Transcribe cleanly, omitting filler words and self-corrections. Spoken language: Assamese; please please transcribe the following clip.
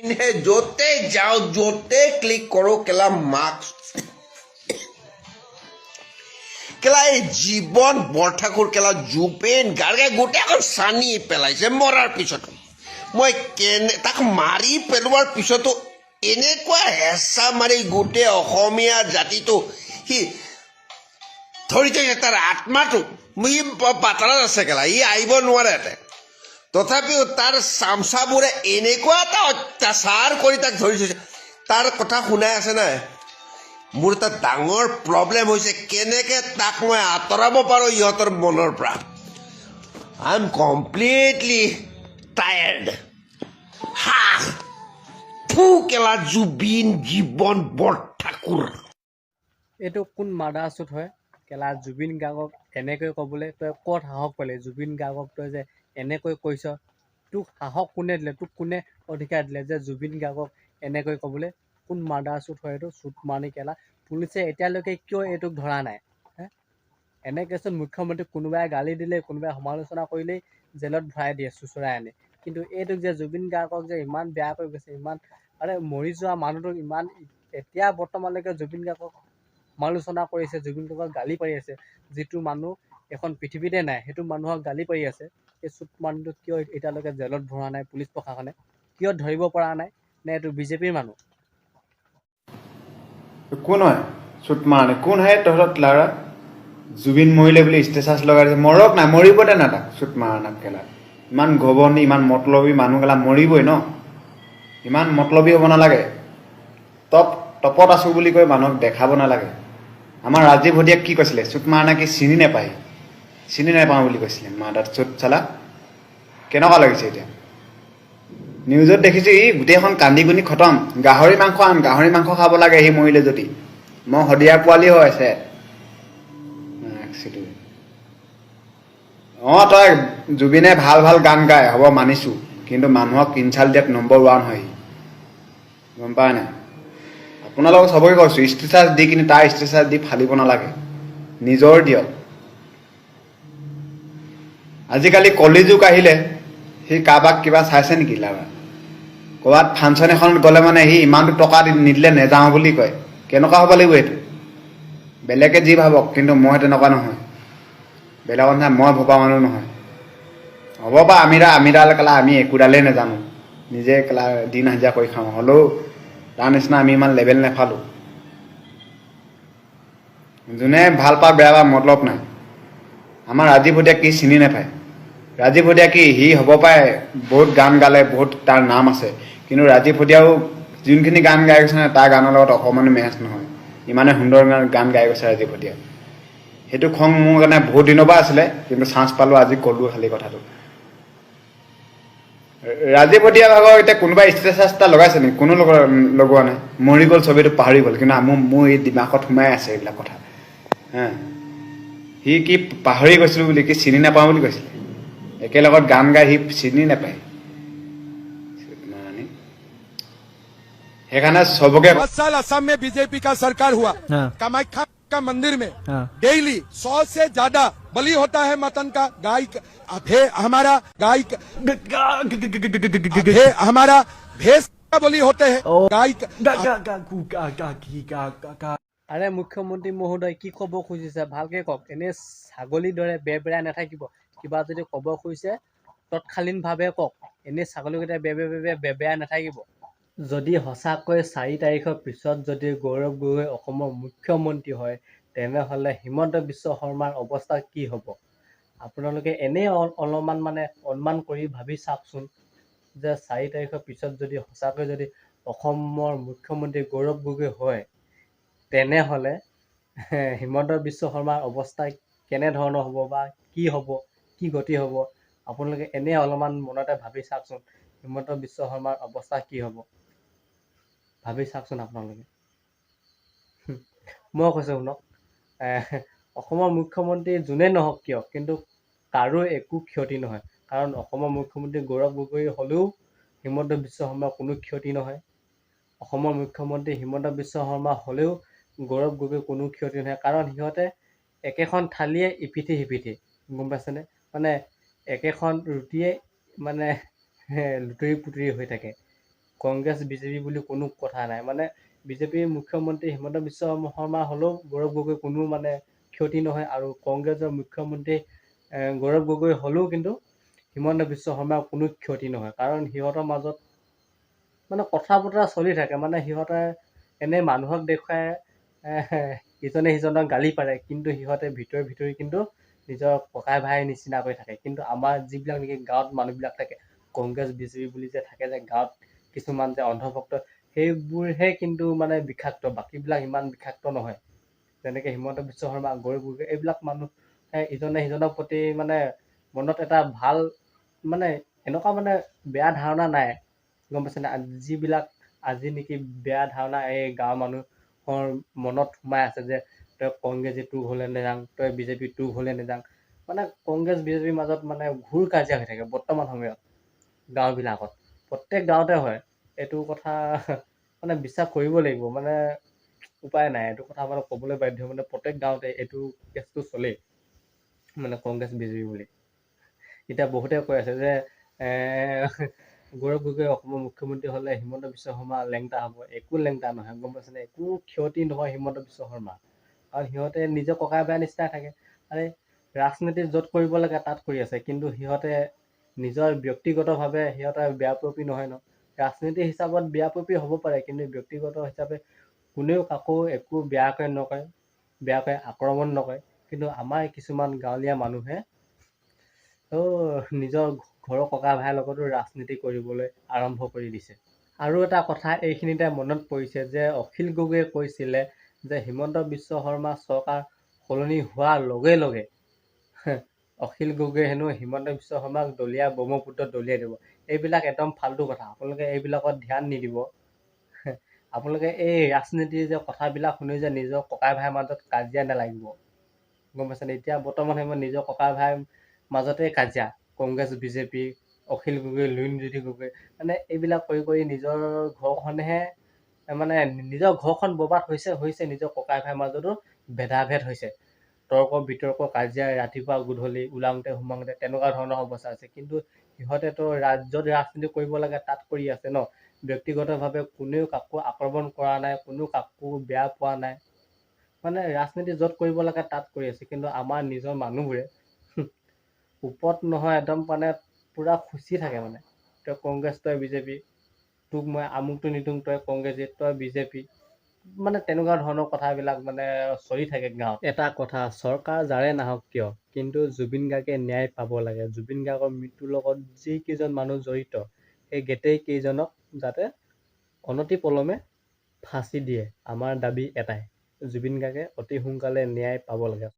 जोते जाओ जोते क्लिक करो केला मार्क्स केला जीवन बरठाकुर केला जुपेन गार्गे गोटे এখন সানি পেলাইছে মরার পিছত মই কেনে তাক মাৰি পেলোৱাৰ পিছতো এনেকুৱা হেঁচা মাৰি গোটেই অসমীয়া জাতিটো সি ধৰি থৈছে তাৰ আত্মাটো ই পাতালত আছে কেলা ই আহিব নোৱাৰে ইয়াতে তথাপিও তাৰ চামচাবোৰে এনেকুৱা এটা অত্যাচাৰ কৰি তাক ধৰি থৈছে তাৰ কথা শুনাই আছে নাই মোৰ এটা ডাঙৰ প্ৰব্লেম হৈছে কেনেকৈ তাক মই আঁতৰাব পাৰোঁ ইহঁতৰ মনৰ পৰা আই এম কমপ্লিটলি টায়াৰ্ড হা ফু কেলা জুবিন জীৱন বৰঠাকুৰ এইটো কোন মাদাৰচুত হয় কেলা জুবিন গাৰ্গক এনেকৈ ক'বলৈ তই ক'ত সাহস পালি জুবিন গাৰ্গক তই যে এনেকৈ কৈছ তোক সাহস কোনে দিলে তোক কোনে অধিকাৰ দিলে যে জুবিন গাৰ্গক এনেকৈ ক'বলৈ কোন মাদাৰচুত হয় এইটো চুট মানি কেলা পুলিচে এতিয়ালৈকে কিয় এইটোক ধৰা নাই এনেকৈচোন মুখ্যমন্ত্ৰীক কোনোবাই গালি দিলে কোনোবাই সমালোচনা কৰিলেই জেলত ভৰাই দিয়ে চুচৰাই আনি কিন্তু এইটোক যে জুবিন গাৰ্গক যে ইমান বেয়া কৰি গৈছে ইমান আৰে মৰি যোৱা মানুহটোক ইমান এতিয়া বৰ্তমানলৈকে জুবিন গাৰ্গক সমালোচনা কৰিছে জুবিন গাৰ্গক গালি পাৰি আছে যিটো মানুহ এখন পৃথিৱীতে নাই সেইটো মানুহক গালি পাৰি আছে এই চুট মানুহটোক কিয় এতিয়ালৈকে জেলত ভৰোৱা নাই পুলিচ প্ৰশাসনে কিয় ধৰিব পৰা নাই নে এইটো বিজেপিৰ মানুহ কোন হয় চুট মাৰানে কোন হয় তহঁতক লাৰা জুবিন মৰিলে বুলি ষ্টেটাছ লগাই দিছে মৰক নাই মৰিব দে না তাক চুট মাৰা নাক কেলা ইমান ঘবনী ইমান মতলবী মানুহ কেলা মৰিবই ন ইমান মতলবী হ'ব নালাগে টপত আছোঁ বুলি কৈ মানুহক দেখাব নালাগে আমাৰ ৰাজীৱ ভটিয়াক কি কৈছিলে চুট মাৰা নাকি চিনি নাপাওঁ বুলি কৈছিলে মাদাৰ চুট চালা কেনেকুৱা লাগিছে এতিয়া নিউজত দেখিছোঁ ই গোটেইখন কান্দি কুনি খতম গাহৰি মাংস খাব লাগে সি মৰিলে যদি মই শদিয়াৰ পোৱালি হৈ আছে অঁ তই জুবিনে ভাল ভাল গান গায় হ'ব মানিছোঁ কিন্তু মানুহক ইনচাল্ট দিয়াত নম্বৰ 1 হয় গম পায় নাই আপোনালোকক চবকে কৈছোঁ ষ্টেটাছ দি কিনি তাৰ ষ্টেটাছ দি ফালিব নালাগে নিজৰ দিয়ক আজিকালি কলিযুগ আহিলে সি কাৰোবাক কিবা চাইছে নেকি লাৰা ক'ৰবাত ফাংচন এখনত গ'লে মানে সি ইমানটো টকা নিদিলে নেযাওঁ বুলি কয় কেনেকুৱা হ'ব লাগিব এইটো বেলেগে যি ভাবক কিন্তু মই তেনেকুৱা নহয় বেলেগৰ নহয় মই ভবা মানুহ নহয় হ'ব বা আমিডাল কেলা আমি একোডালেই নাজানো নিজে কেলা দিন হাজিৰা কৰি খাওঁ হ'লেও তাৰ নিচিনা আমি ইমান লেভেল নেফালোঁ যোনে ভাল পা বেয়া পা মতলব নাই আমাৰ ৰাজীৱ ভটিয়াক কি চিনি নাপায় ৰাজীৱ ভটিয়া কি সি হ'ব পাৰে বহুত গান গালে বহুত তাৰ নাম আছে কিন্তু ৰাজীৱ ভটিয়াও যোনখিনি গান গাই গৈছে তাৰ গানৰ লগত অকণমানো মেচ নহয় ইমানে সুন্দৰ গান গাই গৈছে ৰাজীৱ ভটিয়া সেইটো খং মোৰ কাৰণে বহুত দিনৰ পৰা আছিলে কিন্তু চান্স পালোঁ আজি ক'লোঁ খালি কথাটো ৰাজীৱ ভটিয়া ভাগৰ এতিয়া কোনোবাই ষ্টেটাছ এটা লগাইছে নেকি কোনো লগোৱা নাই মৰি গ'ল ছবিটো পাহৰি গ'ল কিন্তু মোৰ এই দিমাগত সোমাই আছে এইবিলাক কথা সি কি পাহৰি গৈছিলোঁ বুলি কি চিনি নাপাওঁ বুলি কৈছিলে একেলগত গান গাই সি চিনি নাপায় সেইকাৰণে सबके 10 साल असम में बीजेपी का सरकार हुआ कामाख्या का मंदिर में डेली 100 से ज्यादा बलि होता है मटन का गाय हमारा भैंस का बलि होते हैं गाय আৰে মুখ্যমন্ত্ৰী মহোদয় কি ক'ব খুজিছে ভালকে কওক এনে ছাগলীৰ দৰে বেৰবেৰাই নাথাকিব কিবা যদি ক'ব খুজিছে তৎকালীনভাৱে কওক এনে ছাগলীকেইটা বেৰবেৰাই নাথাকিব যদি সঁচাকৈ 4 তাৰিখৰ পিছত যদি গৌৰৱ গগৈ অসমৰ মুখ্যমন্ত্ৰী হয় তেনেহ'লে হিমন্ত বিশ্ব শৰ্মাৰ অৱস্থা কি হ'ব আপোনালোকে এনেই অলপমান মানে অনুমান কৰি ভাবি চাওকচোন যে 4 তাৰিখৰ পিছত যদি সঁচাকৈ যদি অসমৰ মুখ্যমন্ত্ৰী গৌৰৱ গগৈ হয় তেনেহ'লে হিমন্ত বিশ্ব শৰ্মাৰ অৱস্থা কেনেধৰণৰ হ'ব বা কি হ'ব কি গতি হ'ব আপোনালোকে এনেই অলপমান মনতে ভাবি চাওকচোন হিমন্ত বিশ্ব শৰ্মাৰ অৱস্থা কি হ'ব ভাবি চাওকচোন আপোনালোকে মই কৈছোঁ শুনক অসমৰ মুখ্যমন্ত্ৰী যোনে নহওক কিয় কিন্তু কাৰো একো ক্ষতি নহয় কাৰণ অসমৰ মুখ্যমন্ত্ৰী গৌৰৱ গগৈ হ'লেও হিমন্ত বিশ্ব শৰ্মাৰ কোনো ক্ষতি নহয় অসমৰ মুখ্যমন্ত্ৰী হিমন্ত বিশ্ব শৰ্মা হ'লেও গৌৰৱ গগৈ কোনো ক্ষতি নহয় কাৰণ সিহঁতে একেখন থালিয়ে ইপিঠি সিপিঠি গম পাইছেনে মানে একেখন ৰুটিয়ে মানে লুতুৰি পুতুৰি হৈ থাকে কংগ্ৰেছ বিজেপি বুলি কোনো কথা নাই। মানে বিজেপিৰ মুখ্যমন্ত্ৰী হিমন্ত বিশ্ব শৰ্মা হ'লেও গৌৰৱ গগৈ কোনো মানে ক্ষতি নহয়, আৰু কংগ্ৰেছৰ মুখ্যমন্ত্ৰী গৌৰৱ গগৈ হ'লেও কিন্তু হিমন্ত বিশ্ব শৰ্মাৰ কোনো ক্ষতি নহয়। কাৰণ সিহঁতৰ মাজত মানে কথা বতৰা চলি থাকে। মানে সিহঁতে এনেই মানুহক দেখুৱাই ইজনে সিজনক গালি পাৰে, কিন্তু সিহঁতে ভিতৰি কিন্তু নিজৰ ককাই ভাই নিচিনাকৈ থাকে। কিন্তু আমাৰ যিবিলাক নেকি গাঁৱত মানুহবিলাক থাকে, কংগ্ৰেছ বিজেপি বুলি যে থাকে যে গাঁৱত কিছুমান যে অন্ধভক্ত, সেইবোৰহে কিন্তু মানে বিষাক্ত, বাকীবিলাক ইমান বিষাক্ত নহয়। যেনেকে হিমন্ত বিশ্ব শৰ্মা, গৌৰৱ গগৈ, এইবিলাক মানুহে ইজনে সিজনৰ প্ৰতি মানে মনত এটা ভাল মানে এনেকুৱা মানে বেয়া ধাৰণা নাই, গম পাইছেনে? যিবিলাক আজি নেকি বেয়া ধাৰণা এই গাঁৱৰ মানুহৰ মনত সোমাই আছে যে তই কংগ্ৰেছী তোক হ'লে নেযাং, তই বিজেপি তোক হ'লে নেযাং, মানে কংগ্ৰেছ বিজেপিৰ মাজত মানে ঘূৰ কাজিয়া হৈ থাকে বৰ্তমান সময়ত গাঁওবিলাকত। প্ৰত্যেক গাঁৱতে হয় এইটো কথা। মানে বিশ্বাস কৰিব লাগিব, মানে উপায় নাই, এইটো কথা মানে ক'বলৈ বাধ্য। মানে প্ৰত্যেক গাঁৱতে এইটো কেছটো চলেই, মানে কংগ্ৰেছ বিজেপি বুলি। এতিয়া বহুতে কৈ আছে যে গৌৰৱ গগৈ অসমৰ মুখ্যমন্ত্ৰী হ'লে হিমন্ত বিশ্ব শৰ্মা লেংটা হ'ব। একো লেংটা নহয়, গম পাইছেনে? একো ক্ষতি নহয় হিমন্ত বিশ্ব শৰ্মা। আৰু সিহঁতে নিজৰ ককাই ভাই নিচিনাই থাকে। আৰে ৰাজনীতি য'ত কৰিব লাগে তাত কৰি আছে, কিন্তু সিহঁতে নিজৰ ব্যক্তিগতভাৱে সিহঁতে বেয়া প্ৰপি নহয় ন। ৰাজনীতি হিচাপত বেয়া প্ৰপি হ'ব পাৰে, কিন্তু ব্যক্তিগত হিচাপে কোনেও কাকো একো বেয়াকৈ নকয়, বেয়াকৈ আক্ৰমণ নকৰে। কিন্তু আমাৰ কিছুমান গাঁৱলীয়া মানুহে নিজৰ ঘৰৰ ককা ভাইৰ লগতো ৰাজনীতি কৰিবলৈ আৰম্ভ কৰি দিছে। আৰু এটা কথা এইখিনিতে মনত পৰিছে যে অখিল গগৈয়ে কৈছিলে যে হিমন্ত বিশ্ব শৰ্মা চৰকাৰ সলনি হোৱাৰ লগে লগে অখিল গগৈ হেনো হিমন্ত বিশ্ব শৰ্মাক ব্ৰহ্মপুত্ৰত দলিয়াই দিব। এইবিলাক একদম ফাল্টু কথা, আপোনালোকে এইবিলাকত ধ্যান নিদিব। আপোনালোকে এই ৰাজনীতিৰ যে কথাবিলাক শুনি যে নিজৰ ককাই ভাইৰ মাজত কাজিয়া নালাগিব, গম পাইছেনে? এতিয়া বৰ্তমান সময়ত নিজৰ ককাই ভাইৰ মাজতে কাজিয়া, কংগ্ৰেছ বিজেপি, অখিল গগৈ, লুৰিণজ্যোতি গগৈ, মানে এইবিলাক কৰি নিজৰ ঘৰখনহে মানে নিজৰ ঘৰখন বৰবাদ হৈছে নিজৰ ককাই ভাইৰ মাজতো ভেদাভেদ হৈছে, তৰ্ক বিতৰ্ক কাজিয়া ৰাতিপুৱা গধূলি ওলাওঁতে সোমাওঁতে তেনেকুৱা ধৰণৰ অৱস্থা আছে। কিন্তু সিহঁতেতো য'ত ৰাজনীতি কৰিব লাগে তাত কৰি আছে ন। ব্যক্তিগতভাৱে কোনেও কাকো আক্ৰমণ কৰা নাই, কোনেও কাকো বেয়া পোৱা নাই, মানে ৰাজনীতি য'ত কৰিব লাগে তাত কৰি আছে। কিন্তু আমাৰ নিজৰ মানুহবোৰে ওপৰত নহয় একদম মানে পুৰা খুচি থাকে। মানে তই কংগ্ৰেছ, তই বিজেপি, তোক মই আমুকটো নিদিওঁ, তই কংগ্ৰেছী, তই বিজেপি, মানে তেনেকুৱা ধৰণৰ কথাবিলাক মানে চলি থাকে গাঁৱত। এটা কথা, চৰকাৰ যাৰে নাহক কিয়, কিন্তু জুবিন গাৰ্গে ন্যায় পাব লাগে। জুবিন গাৰ্গৰ মৃত্যুৰ লগত যিকেইজন মানুহ জড়িত, সেই গোটেই কেইজনক যাতে অনতিপলমে ফাঁচি দিয়ে। আমাৰ দাবী এটাই, জুবিন গাৰ্গে অতি সোনকালে ন্যায় পাব লাগে।